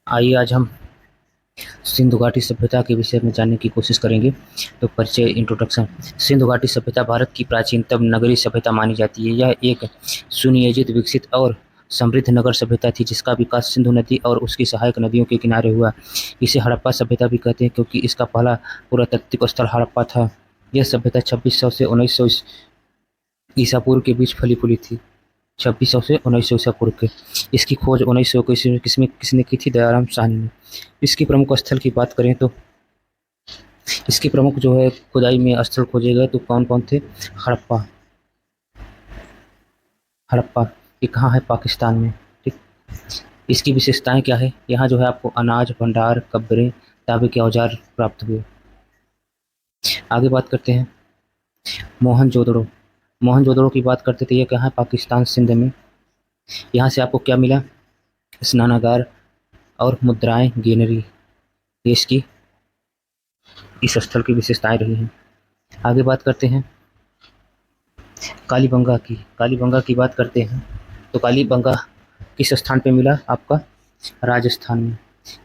आइए आज हम सिंधु घाटी सभ्यता के विषय में जानने की कोशिश करेंगे। तो परिचय, इंट्रोडक्शन। सिंधु घाटी सभ्यता भारत की प्राचीनतम नगरीय सभ्यता मानी जाती है। यह एक सुनियोजित, विकसित और समृद्ध नगर सभ्यता थी जिसका विकास सिंधु नदी और उसकी सहायक नदियों के किनारे हुआ। इसे हड़प्पा सभ्यता भी कहते हैं क्योंकि इसका पहला पुरातात्विक स्थल हड़प्पा था। यह सभ्यता 2600 से 1900 ईसा पूर्व के बीच फली फूली थी। 2600 से 1900 ईसा पूर्व के। इसकी खोज 1921 में किसने की थी? दयाराम साहनी ने। इसकी प्रमुख स्थल की बात करें तो इसकी प्रमुख जो है खुदाई में स्थल खोजे गए तो कौन कौन थे? हड़प्पा। हड़प्पा ये कहाँ है? पाकिस्तान में। ठीक। इसकी विशेषताएं क्या है? यहाँ जो है आपको अनाज भंडार, कब्रें, तांबे के औजार प्राप्त हुए। आगे बात करते हैं मोहनजोदड़ो। मोहनजोदड़ो की बात करते थे, ये कहाँ है? पाकिस्तान, सिंध में। यहाँ से आपको क्या मिला? स्नानागार और मुद्राएं, गेनरी। देश की इस स्थल की विशेषताएं रही हैं। आगे बात करते हैं कालीबंगा की। कालीबंगा की बात करते हैं तो कालीबंगा किस स्थान पे मिला? आपका राजस्थान में।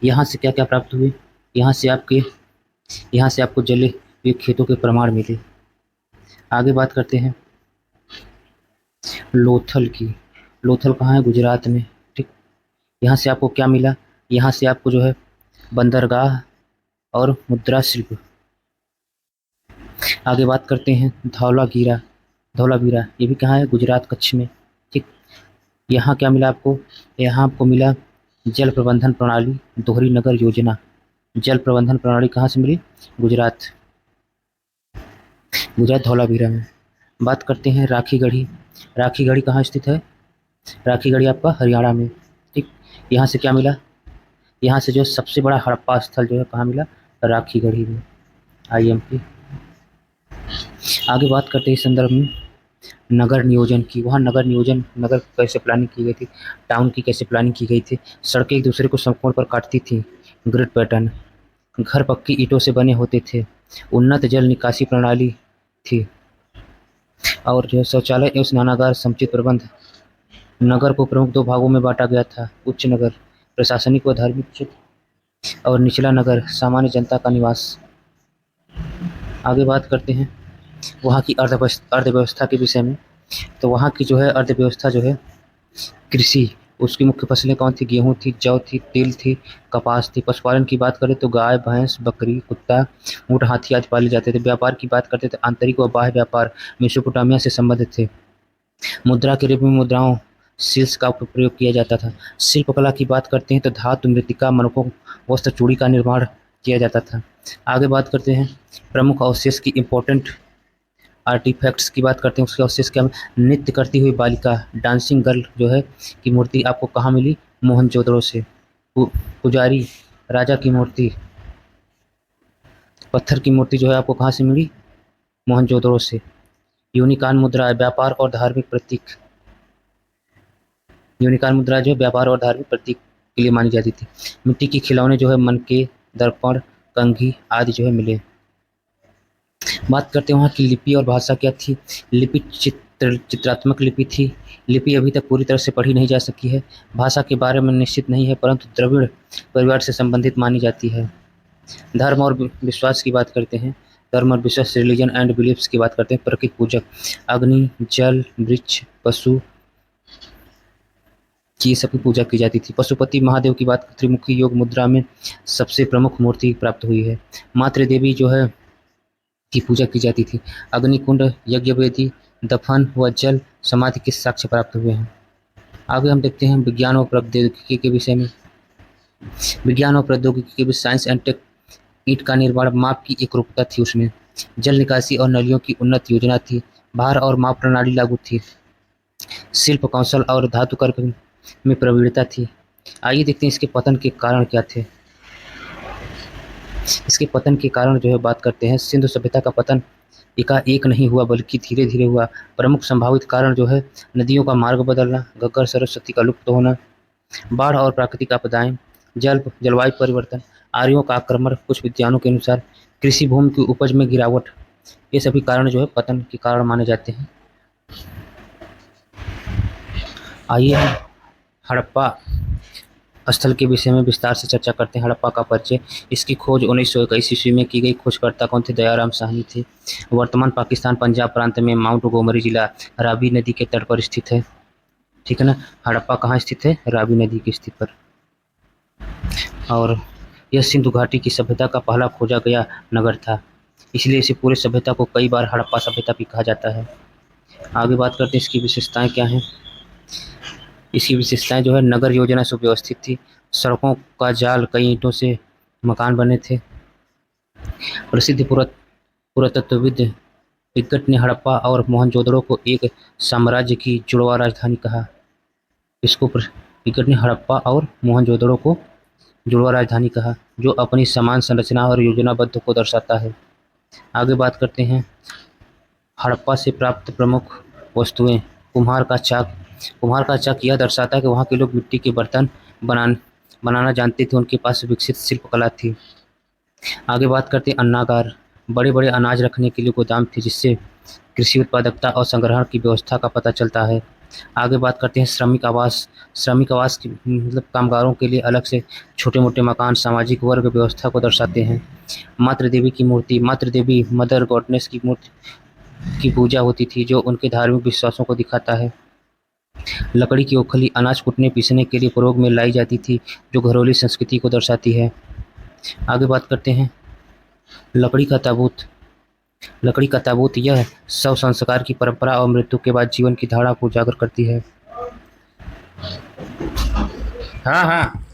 यहाँ से क्या क्या प्राप्त हुए? यहाँ से आपके यहाँ से आपको जले हुए खेतों के प्रमाण मिले। आगे बात करते हैं लोथल की। लोथल कहाँ है? गुजरात में। ठीक। यहाँ से आपको क्या मिला? यहाँ से आपको जो है बंदरगाह और मुद्रा शिल्प। आगे बात करते हैं धौलागिरा। धौलावीरा ये भी कहाँ है? गुजरात, कच्छ में। ठीक। यहाँ क्या मिला आपको? यहाँ आपको मिला जल प्रबंधन प्रणाली, दोहरी नगर योजना। जल प्रबंधन प्रणाली कहाँ से मिली? गुजरात। गुजरात, धौलावीरा में। बात करते हैं राखी गढ़ी। राखी गढ़ी कहाँ स्थित है? राखी गढ़ी आपका हरियाणा में। ठीक। यहाँ से क्या मिला? यहाँ से जो सबसे बड़ा हड़प्पा स्थल जो है कहाँ मिला? राखी गढ़ी में, IMP। आगे बात करते हैं इस संदर्भ में नगर नियोजन की। वहाँ नगर नियोजन, नगर कैसे प्लानिंग की गई थी, टाउन की कैसे प्लानिंग की गई थी। सड़कें एक दूसरे को समकोण पर काटती थी, ग्रिड पैटर्न। घर पक्की ईंटों से बने होते थे। उन्नत जल निकासी प्रणाली थी और जो है शौचालय एवं स्नानागार समुचित प्रबंध। नगर को प्रमुख दो भागों में बांटा गया था। उच्च नगर प्रशासनिक व धार्मिक क्षेत्र और निचला नगर सामान्य जनता का निवास। आगे बात करते हैं वहाँ की अर्थव्यवस्था के विषय में। तो वहाँ की जो है अर्थव्यवस्था जो है कृषि। उसकी मुख्य फसलें कौन थी? गेहूँ थी, जौ थी, तिल थी, कपास थी। पशुपालन की बात करें तो गाय, भैंस, बकरी, कुत्ता, ऊँट, हाथी आदि पाले जाते थे। व्यापार की बात करते थे आंतरिक व बाह्य व्यापार मेसोपोटामिया से संबंधित थे। मुद्रा के रूप में मुद्राओं सिल्स का प्रयोग किया जाता था। शिल्पकला की बात करते हैं तो धातु, मृत्तिका, मनकों, वस्त्र, चूड़ी का निर्माण किया जाता था। आगे बात करते हैं प्रमुख अवशेष की, इम्पोर्टेंट आर्टिफैक्ट्स की बात करते हैं। उसके अवशेष क्या? नृत्य करती हुई बालिका, डांसिंग गर्ल जो है की मूर्ति आपको कहाँ मिली? मोहनजोदड़ो से। पुजारी राजा की मूर्ति, पत्थर की मूर्ति जो है आपको कहाँ से मिली? मोहनजोदड़ो से। यूनिकॉर्न मुद्रा, व्यापार और धार्मिक प्रतीक। यूनिकॉर्न मुद्रा जो है व्यापार और धार्मिक प्रतीक के लिए मानी जाती थी। मिट्टी के खिलौने जो है मनके, दर्पण, कंघी आदि जो है मिले। बात करते हैं वहाँ की लिपि और भाषा क्या थी। लिपि चित्रात्मक लिपि थी। लिपि अभी तक पूरी तरह से पढ़ी नहीं जा सकी है। भाषा के बारे में निश्चित नहीं है परंतु द्रविड़ परिवार से संबंधित मानी जाती है। धर्म और विश्वास की बात करते हैं। धर्म और विश्वास, रिलीजन एंड बिलीफ्स की बात करते हैं। प्रकृति पूजक, अग्नि, जल, वृक्ष, पशु की सबकी पूजा की जाती थी। पशुपति महादेव की बात, त्रिमुखी योग मुद्रा में सबसे प्रमुख मूर्ति प्राप्त हुई है। मातृ देवी जो है की पूजा की जाती थी। अग्निकुंड, यज्ञ वेदी, दफन व जल समाधि के साक्ष्य प्राप्त हुए हैं। आगे हम देखते हैं विज्ञान और प्रौद्योगिकी के विषय में। विज्ञान और प्रौद्योगिकी के विषय, साइंस एंड टेक। ईंट का निर्माण माप की एक रूपता थी उसमें। जल निकासी और नलियों की उन्नत योजना थी। भार और माप प्रणाली लागू थी। शिल्प कौशल और धातुकर्म में प्रवीणता थी। आइए देखते हैं इसके पतन के कारण क्या थे। इसके पतन के कारण जो है बात करते हैं। सिंधु सभ्यता का पतन एकाएक नहीं हुआ बल्कि धीरे धीरे हुआ। प्रमुख संभावित कारण जो है नदियों का मार्ग बदलना, घग्गर सरस्वती का लुप्त होना, बाढ़ और प्राकृतिक आपदाएं, जलवायु परिवर्तन, आर्यों का आक्रमण, कुछ विद्वानों के अनुसार कृषि भूमि की उपज में गिरावट। ये सभी कारण जो है पतन के कारण माने जाते हैं। आइए हम हड़प्पा स्थल के विषय में विस्तार से चर्चा करते हैं। हड़प्पा का परिचय। इसकी खोज 1921 ईस्वी में की गई। खोजकर्ता कौन थे? दयाराम साहनी थे। वर्तमान पाकिस्तान पंजाब प्रांत में माउंट गोमरी जिला रावी नदी के तट पर स्थित है। ठीक है ना। हड़प्पा कहाँ स्थित है? रावी नदी की स्थित पर। और यह सिंधु घाटी की सभ्यता का पहला खोजा गया नगर था, इसलिए इसे पूरे सभ्यता को कई बार हड़प्पा सभ्यता भी कहा जाता है। आगे बात करते हैं इसकी विशेषताएं क्या हैं। इसकी विशेषताएं जो है, नगर योजना सुव्यवस्थित थी। सड़कों का जाल, कई ईंटों से मकान बने थे। प्रसिद्ध पुरातत्वविद पिगट ने हड़प्पा और मोहनजोदड़ो को एक साम्राज्य की जुड़वा राजधानी कहा। पिगट ने हड़प्पा और मोहनजोदड़ो को जुड़वा राजधानी कहा, जो अपनी समान संरचना और योजनाबद्ध को दर्शाता है। आगे बात करते हैं हड़प्पा से प्राप्त प्रमुख वस्तुएं। कुम्हार का चाक यह दर्शाता है कि वहाँ के लोग मिट्टी के बर्तन बनाना जानते थे, उनके पास विकसित शिल्पकला थी। आगे बात करते हैं अन्नागार। बड़े बड़े अनाज रखने के लिए गोदाम थे, जिससे कृषि उत्पादकता और संग्रहण की व्यवस्था का पता चलता है। आगे बात करते हैं श्रमिक आवास की मतलब कामगारों के लिए अलग से छोटे मोटे मकान सामाजिक वर्ग व्यवस्था को दर्शाते हैं। मातृ देवी की मूर्ति। मातृ देवी मदर गॉडनेस की मूर्ति की पूजा होती थी, जो उनके धार्मिक विश्वासों को दिखाता है। लकड़ी की ओखली अनाज कूटने पीसने के लिए प्रयोग में लाई जाती थी, जो घरेलू संस्कृति को दर्शाती है। आगे बात करते हैं लकड़ी का ताबूत। लकड़ी का ताबूत यह शव संस्कार की परंपरा और मृत्यु के बाद जीवन की धारा को उजागर करती है। हाँ हाँ।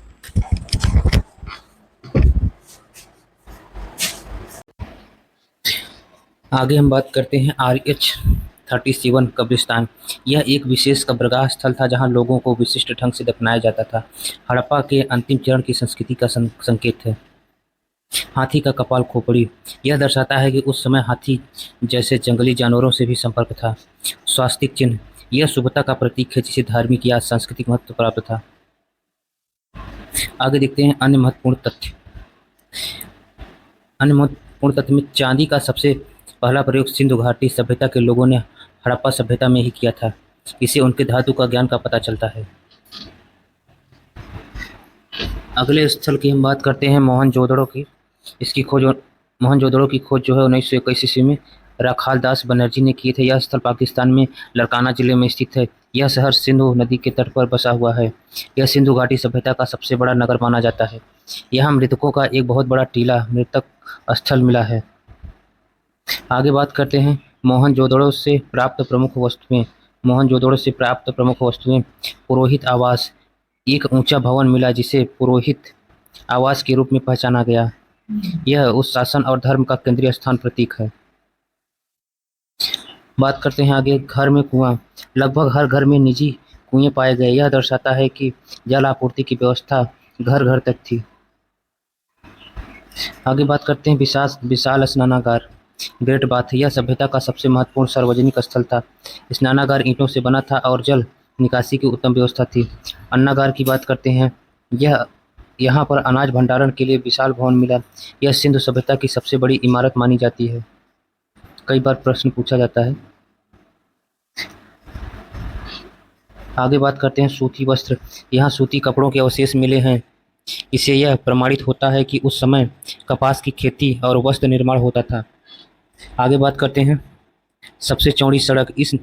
आगे हम बात करते हैं RH-37 कब्रिस्तान। यह एक विशेष कब्रगाह स्थल था, जहां लोगों को विशिष्ट ढंग से दफनाया जाता था। हड़प्पा के अंतिम चरण की संस्कृति का संकेत है। हाथी का कपाल खोपड़ी। यह दर्शाता है कि उस समय हाथी जैसे जंगली जानवरों से भी संपर्क था। स्वास्तिक चिन्ह। यह शुभता का प्रतीक है, जिसे धार्मिक या सांस्कृतिक महत्व प्राप्त था। आगे देखते हैं अन्य महत्वपूर्ण तथ्य। अन्य महत्वपूर्ण तथ्य में चांदी का सबसे पहला प्रयोग सिंधु घाटी सभ्यता के लोगों ने हड़प्पा सभ्यता में ही किया था। इससे उनके धातु का ज्ञान का पता चलता है। अगले स्थल की हम बात करते हैं मोहनजोदड़ो की। मोहनजोदड़ो की खोज जो है 1921 ईस्वी में राखाल दास बनर्जी ने किए थे। यह स्थल पाकिस्तान में लड़काना जिले में स्थित है। यह शहर सिंधु नदी के तट पर बसा हुआ है। यह सिंधु घाटी सभ्यता का सबसे बड़ा नगर माना जाता है। यहाँ मृतकों का एक बहुत बड़ा टीला मृतक स्थल मिला है। आगे बात करते हैं मोहनजोदड़ो से प्राप्त प्रमुख वस्तुएं। पुरोहित आवास। एक ऊंचा भवन मिला, जिसे पुरोहित आवास के रूप में पहचाना गया। यह उस शासन और धर्म का केंद्रीय स्थान प्रतीक है। बात करते हैं आगे घर में कुआं। लगभग हर घर में निजी कुएं पाए गए। यह दर्शाता है कि जल आपूर्ति की व्यवस्था घर घर तक थी। आगे बात करते हैं विशाल स्नानागार। Great bath. यह सभ्यता का सबसे महत्वपूर्ण सार्वजनिक स्थल था। स्नानागार ईंटों से बना था और जल निकासी की उत्तम व्यवस्था थी। अन्नागार की बात करते हैं। यहाँ पर अनाज भंडारण के लिए विशाल भवन मिला। यह सिंधु सभ्यता की सबसे बड़ी इमारत मानी जाती है। कई बार प्रश्न पूछा जाता है। आगे बात करते हैं सूती वस्त्र। यहाँ सूती कपड़ों के अवशेष मिले हैं। इससे यह प्रमाणित होता है कि उस समय कपास की खेती और वस्त्र निर्माण होता था। आगे बात करते हैं सबसे चौड़ी सड़क। इस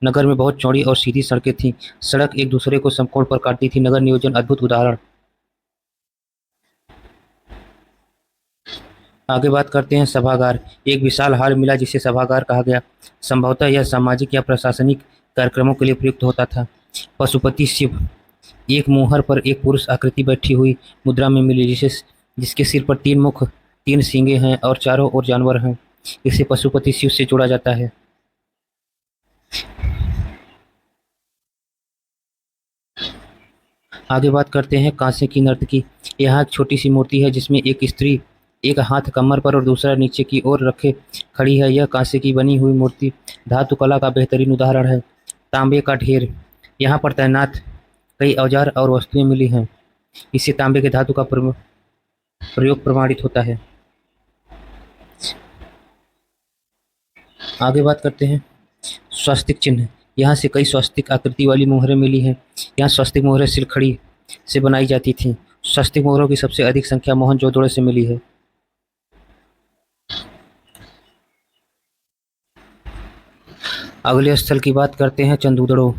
नगर में बहुत चौड़ी और सीधी सड़कें थीं। सड़क एक दूसरे को समकोण पर काटती थी। नगर नियोजन अद्भुत उदाहरण। आगे बात करते हैं सभागार। एक विशाल हॉल मिला, जिसे सभागार कहा गया। संभवतः यह सामाजिक या प्रशासनिक कार्यक्रमों के लिए प्रयुक्त होता था। पशुपति शिव। एक मोहर पर एक पुरुष आकृति बैठी हुई मुद्रा में मिली, जिसके सिर पर 3 मुख 3 सींगे हैं और चारों ओर जानवर हैं। इसे पशुपति शिव से जोड़ा जाता है। आगे बात करते हैं कांसे की नर्तकी। यहाँ एक छोटी सी मूर्ति है, जिसमें एक स्त्री एक हाथ कमर पर और दूसरा नीचे की ओर रखे खड़ी है। यह कांसे की बनी हुई मूर्ति धातु कला का बेहतरीन उदाहरण है। तांबे का ढेर। यहाँ पर तैनात कई औजार और वस्तुएं मिली हैं। इससे तांबे के धातु का प्रयोग प्रमाणित होता है। आगे बात करते हैं स्वास्तिक चिन्ह। यहाँ से कई स्वास्तिक आकृति वाली मोहरें मिली हैं। यहाँ स्वास्तिक मोहरें सिलखड़ी से बनाई जाती थी। स्वस्तिक मोहरों की सबसे अधिक संख्या मोहनजोदड़ो से मिली है। अगले स्थल की बात करते हैं, चंदूदड़ो।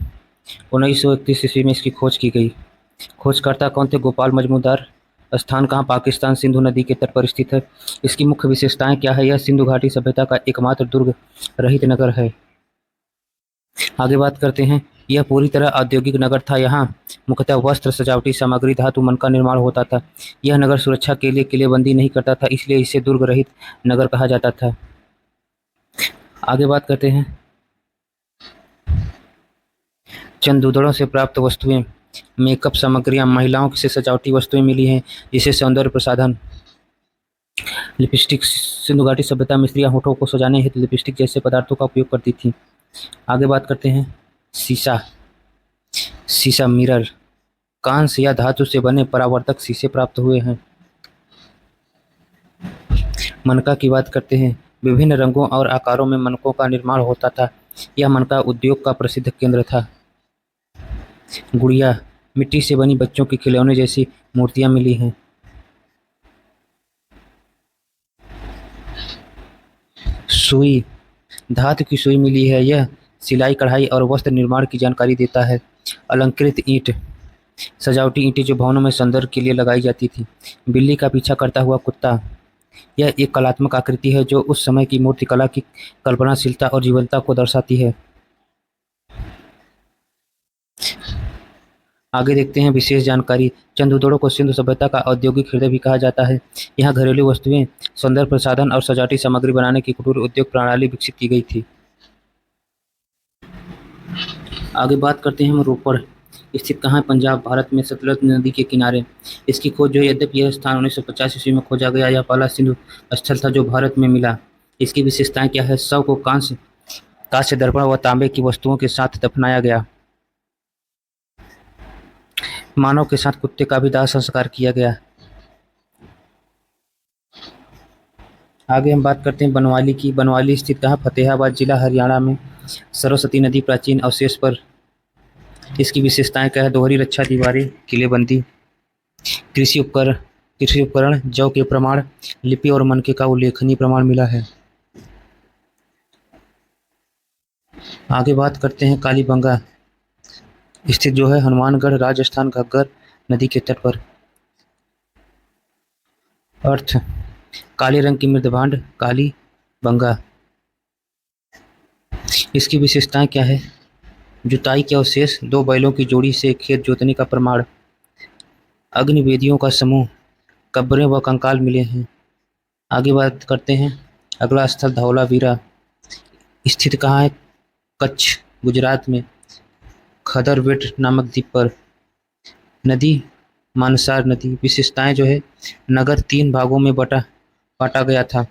1931 ईस्वी में इसकी खोज की गई। खोजकर्ता कौन थे? गोपाल मजमूदार। स्थान कहाँ? पाकिस्तान, सिंधु नदी के तट पर स्थित है। इसकी मुख्य विशेषताएं क्या है? यह सिंधु घाटी सभ्यता का एकमात्र दुर्ग रहित नगर है। आगे बात करते हैं, यह पूरी तरह औद्योगिक नगर था। यहाँ मुख्यतः वस्त्र, सजावटी सामग्री, धातु, मन का निर्माण होता था। यह नगर सुरक्षा के लिए किलेबंदी नहीं करता था, इसलिए इसे दुर्ग रहित नगर कहा जाता था। आगे बात करते हैं, चंदूदड़ों से प्राप्त वस्तुएं। मेकअप सामग्रियां, महिलाओं से सजावटी वस्तुएं मिली हैं, जिसे सौंदर्य प्रसाधन। लिपस्टिक, सिंधु घाटी सभ्यता में स्त्रियां होठों को सजाने हेतु लिपस्टिक जैसे पदार्थों का उपयोग करती थी। आगे बात करते हैं, शीशा। शीशा, मिरर। कांस्य या धातु से बने परावर्तक शीशे प्राप्त हुए हैं। मनका की बात करते हैं। विभिन्न रंगों और आकारों में मनकों का निर्माण होता था। यह मनका उद्योग का प्रसिद्ध केंद्र था। गुड़िया, मिट्टी से बनी बच्चों के खिलौने जैसी मूर्तियां मिली हैं। सुई, धातु की सुई मिली है। यह सिलाई, कढ़ाई और वस्त्र निर्माण की जानकारी देता है। अलंकृत ईंट, सजावटी ईंटें जो भवनों में सौंदर्य के लिए लगाई जाती थी। बिल्ली का पीछा करता हुआ कुत्ता, यह एक कलात्मक आकृति है जो उस समय की मूर्तिकला की कल्पनाशीलता और जीवंतता को दर्शाती है। आगे देखते हैं विशेष जानकारी। चंदूदड़ो को सिंधु सभ्यता का औद्योगिक हृदय भी कहा जाता है। यहाँ घरेलू वस्तुएं, सौंदर्य प्रसाधन और सजावटी सामग्री बनाने की कुटीर उद्योग प्रणाली विकसित की गई थी। आगे बात करते हैं हम रोपड़। स्थित कहाँ है? पंजाब, भारत में, सतलज नदी के किनारे। इसकी खोज जो है, यद्यपि यह स्थान 1950 ईस्वी में खोजा गया, यह पहला सिंधु स्थल था जो भारत में मिला। इसकी विशेषताएं क्या है? शव को कांस्य कांस्य दर्पण व तांबे की वस्तुओं के साथ दफनाया गया। मानव के साथ कुत्ते का भी दाह संस्कार किया गया। आगे हम बात करते हैं बनवाली की। बनवाली स्थित कहाँ? फतेहाबाद जिला, हरियाणा में। सरस्वती नदी प्राचीन अवशेष पर। इसकी विशेषताएं क्या है? दोहरी रक्षा दीवारें, किलेबंदी, कृषि उपकरण, जौ के प्रमाण, लिपि और मनके का उल्लेखनीय प्रमाण मिला है। आगे बात करते हैं कालीबंगा। स्थित जो है हनुमानगढ़, राजस्थान, घग्गर नदी के तट पर। अर्थ, काले रंग की मृदभांड, काली बंगा। इसकी विशेषताएं क्या है? जुताई के अवशेष, दो बैलों की जोड़ी से खेत जोतने का प्रमाण, अग्निवेदियों का समूह, कब्रें व कंकाल मिले हैं। आगे बात करते हैं, अगला स्थल धौलावीरा। स्थित कहाँ है? कच्छ, गुजरात में, खदरवेट नामक द्वीप पर। नदी, मानसार नदी। विशेषताएं जो है, नगर 3 भागों में बांटा गया था।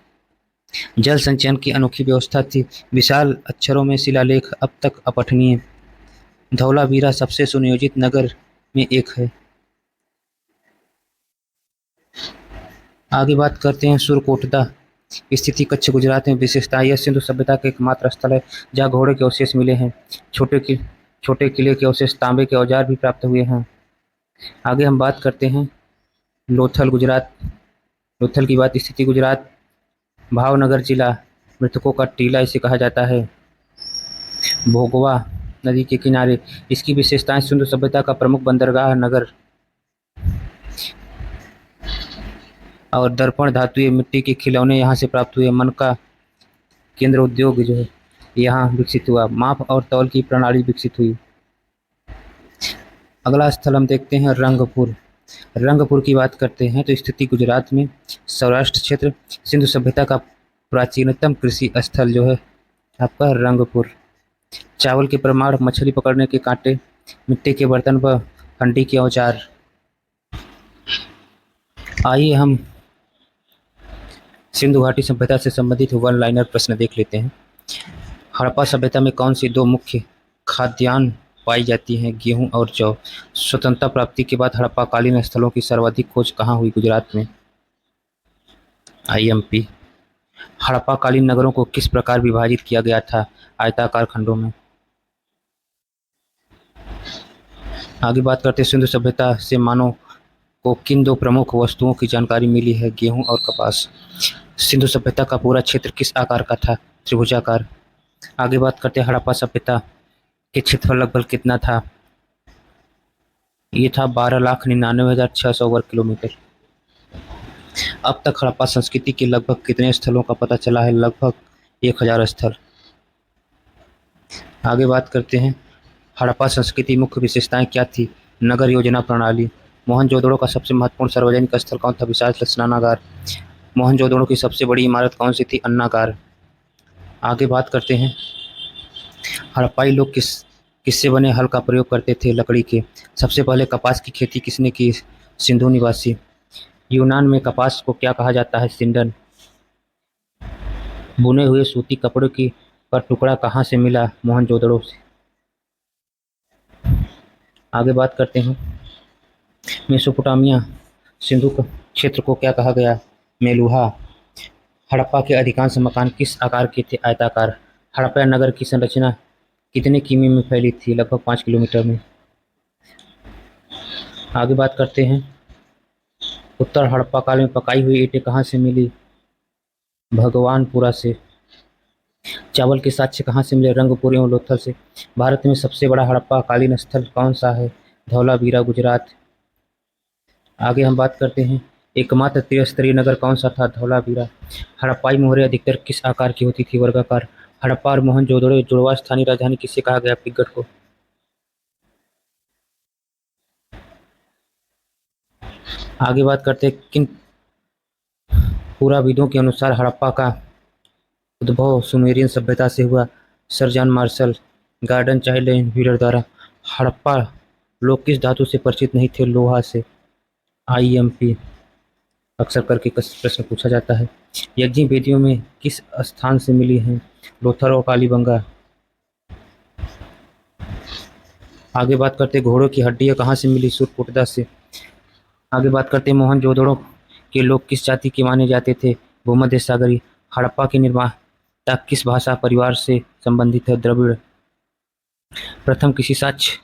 जल संचयन की अनोखी व्यवस्था थी। विशाल अक्षरों में शिलालेख, अब तक अपठनीय। धौलावीरा सबसे सुनियोजित नगर में एक है। आगे बात करते हैं सुरकोटदा। स्थिति कच्छ, गुजरात में। विशेषता, यह सिंधु सभ्यता का एकमात्र स्थल है जहाँ घोड़े के अवशेष मिले हैं। छोटे किले के अवशेष, तांबे के औजार भी प्राप्त हुए हैं। आगे हम बात करते हैं लोथल, गुजरात। लोथल की बात, स्थिति गुजरात, भावनगर जिला, मृतकों का टीला इसे कहा जाता है। भोगवा नदी के किनारे। इसकी विशेषताएं, सिंधु सभ्यता का प्रमुख बंदरगाह नगर और दर्पण, धातुएं, मिट्टी के खिलौने यहाँ से प्राप्त हुए। मन का केंद्र उद्योग जो है यहाँ विकसित हुआ। माप और तौल की प्रणाली विकसित हुई। अगला स्थल हम देखते हैं रंगपुर। रंगपुर की बात करते हैं तो स्थिति गुजरात में, सौराष्ट्र क्षेत्र, सिंधु सभ्यता का प्राचीनतम कृषि स्थल जो है आपका रंगपुर। चावल के प्रमाण, मछली पकड़ने के कांटे, मिट्टी के बर्तन व हंडी के औजार। आइए हम सिंधु घाटी सभ्यता से संबंधित वन लाइनर प्रश्न देख लेते हैं। हड़प्पा सभ्यता में कौन सी 2 मुख्य खाद्यान्न पाई जाती हैं? गेहूं और जौ। स्वतंत्रता प्राप्ति के बाद हड़प्पाकालीन स्थलों की सर्वाधिक खोज कहाँ हुई? गुजरात में। IMP, हड़प्पाकालीन नगरों को किस प्रकार विभाजित किया गया था? आयताकार खंडों में। आगे बात करते हैं सिंधु सभ्यता से मानव को किन दो प्रमुख वस्तुओं की जानकारी मिली है, गेहूं और कपास। सिंधु सभ्यता का पूरा क्षेत्र किस आकार का था, त्रिभुजाकार। आगे बात करते हैं हड़प्पा सभ्यता के क्षेत्रफल लगभग कितना था, ये था 12,99,600 वर्ग किलोमीटर। अब तक हड़प्पा संस्कृति के लगभग कितने स्थलों का पता चला है, लगभग 1,000 स्थल। आगे बात करते हैं हड़प्पा संस्कृति की मुख्य विशेषताएं क्या थी, नगर योजना प्रणाली। मोहनजोदड़ो का सबसे महत्वपूर्ण सार्वजनिक स्थल कौन था, विशाल स्नानागार। मोहनजोदड़ो की सबसे बड़ी इमारत कौन सी थी, अन्नागार। आगे बात करते हैं हड़प्पाई लोग किससे बने हल का प्रयोग करते थे, लकड़ी के। सबसे पहले कपास की खेती किसने की, सिंधु निवासी। यूनान में कपास को क्या कहा जाता है, सिंडन। बुने हुए सूती कपड़े की का टुकड़ा कहाँ से मिला, मोहनजोदड़ो से। आगे बात करते हैं मेसोपोटामिया सिंधु क्षेत्र को क्या कहा गया, मेलुहा। हड़प्पा के अधिकांश मकान किस आकार के थे, आयताकार। हड़प्पा नगर की संरचना कितने किमी में फैली थी, लगभग 5 किलोमीटर में। आगे बात करते हैं उत्तर हड़प्पा काल में पकाई हुई ईंटें कहाँ से मिली, भगवानपुरा से। चावल के साक्ष्य कहाँ से मिले, रंगपुर एवं लोथल से। भारत में सबसे बड़ा हड़प्पा कालीन स्थल कौन सा है, धौलावीरा, गुजरात। आगे हम बात करते हैं एकमात्र त्रिस्तरीय नगर कौन सा था, धौलावीरा। हड़प्पाई मोहरें अधिकतर किस आकार की होती थी, वर्गाकार। हड़प्पा और मोहनजोदड़ो जुड़वा स्थानीय राजधानी किसे कहा गया, पिगट को। आगे बात करते हैं किन पुराविदों के अनुसार हड़प्पा का उद्भव सुमेरियन सभ्यता से हुआ, sir John Marshall, garden child and wheeler द्वारा। हड़प्पा लोग किस धातु से परिचित नहीं थे, लोहा से। आईएमपी अक्सर करके प्रश्न पूछा जाता है। यज्ञ वेदियों में किस स्थान से मिली हैं, लोथल और कालीबंगा। आगे बात करते हैं घोड़ों की हड्डियां कहाँ से मिली, सुरकोटदा से। आगे बात करते हैं मोहनजोदड़ो के लोग किस जाति के माने जाते थे, भूमध्य सागरी। हड़प्पा के निर्माता किस भाषा परिवार से संबंधित है, द्रविड़। प्रथम कृषि साक्ष्य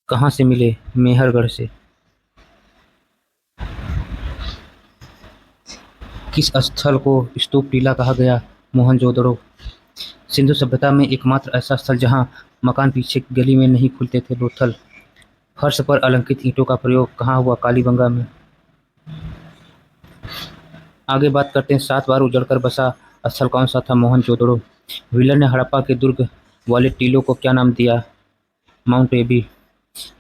कहाँ से मिले, मेहरगढ़ से। किस स्थल को स्तूप टीला कहा गया, मोहनजोदड़ो। सिंधु सभ्यता में एकमात्र ऐसा स्थल जहां मकान पीछे की गली में नहीं खुलते थे, लोथल। फर्श पर अलंकृत ईंटों का प्रयोग कहाँ हुआ, कालीबंगा में। आगे बात करते हैं 7 बार उजड़कर बसा स्थल कौन सा था, मोहनजोदड़ो। व्हीलर ने हड़प्पा के दुर्ग वाले टीलों को क्या नाम दिया, माउंट एबी।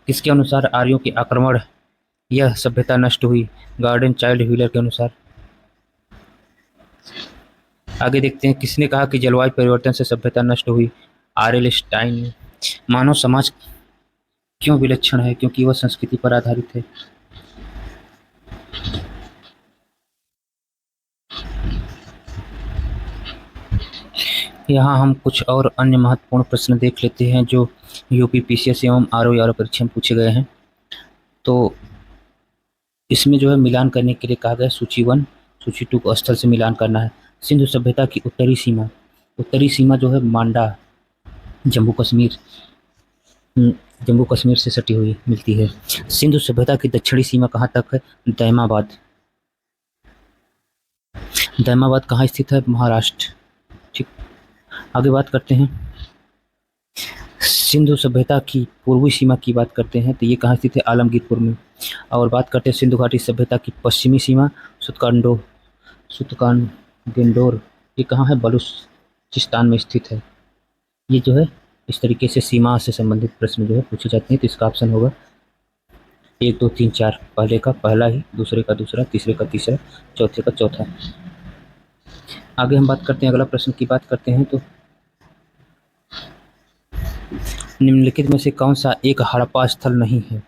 किसके अनुसार आर्यों के आक्रमण यह सभ्यता नष्ट हुई, गार्डन चाइल्ड व्हीलर के अनुसार। आगे देखते हैं किसने कहा कि जलवायु परिवर्तन से सभ्यता नष्ट हुई, आर.एल. स्टाइन ने। मानव समाज क्यों विलक्षण है, क्योंकि वह संस्कृति पर आधारित है। यहाँ हम कुछ और अन्य महत्वपूर्ण प्रश्न देख लेते हैं जो यूपी पीसीएस एवं आरओ परीक्षा में पूछे गए हैं। तो इसमें जो है मिलान करने के लिए कहा गया, सूची 1 सूची 2 को स्थल से मिलान करना है। सिंधु सभ्यता की उत्तरी सीमा जो है मांडा, जम्मू कश्मीर जम्मू कश्मीर से सटी हुई मिलती है। सिंधु सभ्यता की दक्षिणी सीमा कहाँ तक है, दैमाबाद। दैमाबाद कहाँ स्थित है, महाराष्ट्र। ठीक। आगे बात करते हैं सिंधु सभ्यता की पूर्वी सीमा की बात करते हैं तो ये कहाँ स्थित है, आलमगीरपुर में। और बात करते हैं सिंधु घाटी सभ्यता की पश्चिमी सीमा, सुतकानगेंडोर, ये कहाँ है, बलूचिस्तान में स्थित है। ये जो है इस तरीके से सीमा से संबंधित प्रश्न जो है पूछे जाते हैं। तो इसका ऑप्शन होगा 1 2 3 4, पहले का पहला ही, दूसरे का दूसरा, तीसरे का तीसरा, चौथे का चौथा। आगे हम बात करते हैं, अगला प्रश्न की बात करते हैं तो निम्नलिखित में से कौन सा एक हड़प्पा स्थल नहीं है,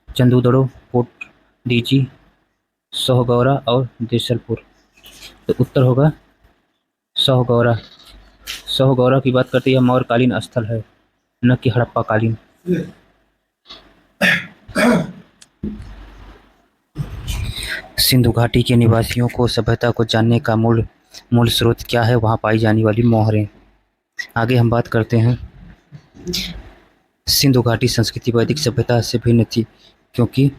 चंदूदड़ो, कोट डीजी, सोहगौरा और देसलपुर। तो उत्तर होगा सोहगौरा। सोहगौरा की बात करते हैं, मौर्यकालीन स्थल है, न कि हड़प्पा कालीन। सिंधु घाटी के निवासियों को सभ्यता को जानने का मूल स्रोत क्या है, वहाँ पाई जाने वाली मोहरें। आगे हम बात करते हैं सिंधु घाटी संस्कृति वैदिक सभ्यता से भिन्न थी क्योंकि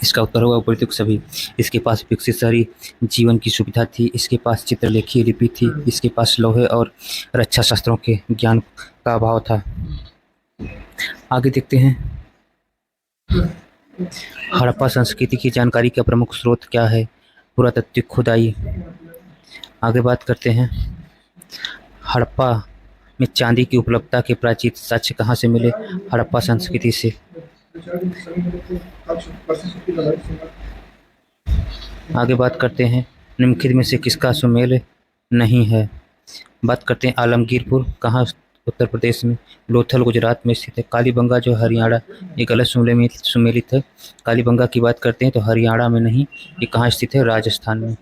इसका उत्तर होगा उपयुक्त सभी। इसके पास विकसित शहरी जीवन की सुविधा थी, इसके पास चित्रलेखी लिपि थी, इसके पास लोहे और रक्षा शस्त्रों के ज्ञान का अभाव था। आगे देखते हैं हड़प्पा संस्कृति की जानकारी का प्रमुख स्रोत क्या है? पुरातात्विक खुदाई। आगे बात करते हैं हड़प्पा में चांदी की उपलब्धता के प्राचीन साक्ष्य कहाँ से मिले? हड़प्पा संस्कृति से। आगे बात करते हैं निम्नलिखित में से किसका सुमेल नहीं है? बात करते हैं आलमगीरपुर कहाँ उत्तर प्रदेश में, लोथल गुजरात में स्थित है, कालीबंगा जो हरियाणा, ये गलत सुमेलित है। कालीबंगा की बात करते हैं तो हरियाणा में नहीं, ये कहाँ स्थित है? राजस्थान में।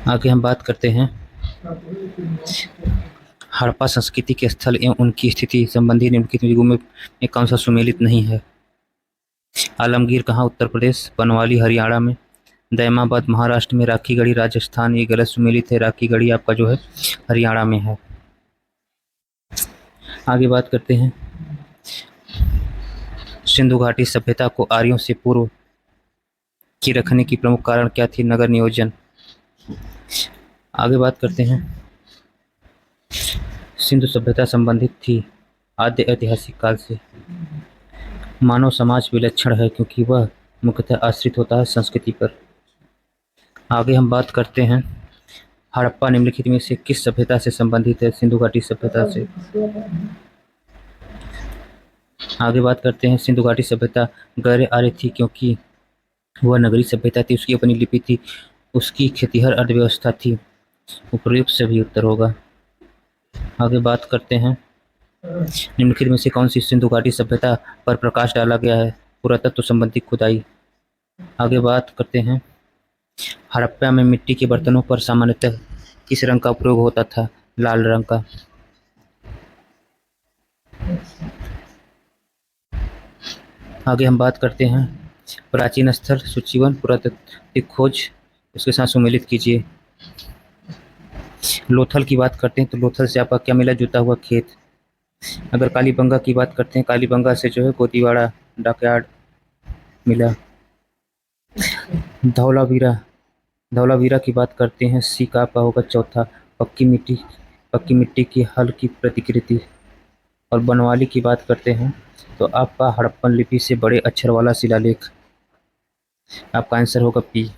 आगे हम बात करते हैं हड़प्पा संस्कृति के स्थल एवं उनकी स्थिति संबंधी निम्नलिखित युगों में कौन सा सुमेलित नहीं है? आलमगीर कहाँ उत्तर प्रदेश, बनवाली हरियाणा में, दैमाबाद महाराष्ट्र में, राखीगढ़ी राजस्थान, ये गलत सुमेलित है। राखीगढ़ी आपका जो है हरियाणा में है। आगे बात करते हैं सिंधु घाटी सभ्यता को आर्यों से पूर्व की रखने की प्रमुख कारण क्या थी? नगर नियोजन। आगे बात करते हैं सिंधु सभ्यता संबंधित थी आद्य ऐतिहासिक काल से। मानव समाज विलक्षण है क्योंकि वह मुख्यतः आश्रित होता है संस्कृति पर। आगे हम बात करते हैं हड़प्पा निम्नलिखित में से किस सभ्यता से संबंधित है? सिंधु घाटी सभ्यता से। आगे बात करते हैं सिंधु घाटी सभ्यता गैर आर्य थी क्योंकि वह नगरीय सभ्यता थी, उसकी अपनी लिपि थी, उसकी खेतीहर अर्थव्यवस्था थी। उपयुक्त सभी उत्तर होगा। आगे बात करते हैं निम्नलिखित में से कौन सी सिंधु घाटी सभ्यता पर प्रकाश डाला गया है? पुरातत्व संबंधी खुदाई। आगे बात करते हैं हड़प्पा में मिट्टी के बर्तनों पर सामान्यतः किस रंग का प्रयोग होता था? लाल रंग का। आगे हम बात करते हैं प्राचीन स्थल सूचीवन पुरातात्विक खोज, उसके साथ सुमेलित कीजिए। लोथल की बात करते हैं तो लोथल से आपका क्या मिला? जुता हुआ खेत। अगर कालीबंगा की बात करते हैं, कालीबंगा से जो है गोतीवाड़ा डॉकयार्ड मिला। धौलावीरा की बात करते हैं, सी का आपका होगा चौथा। पक्की मिट्टी की हल की प्रतिकृति। और बनवाली की बात करते हैं तो आपका हड़प्पन लिपि से बड़े अक्षर वाला शिलालेख। आपका आंसर होगा पी।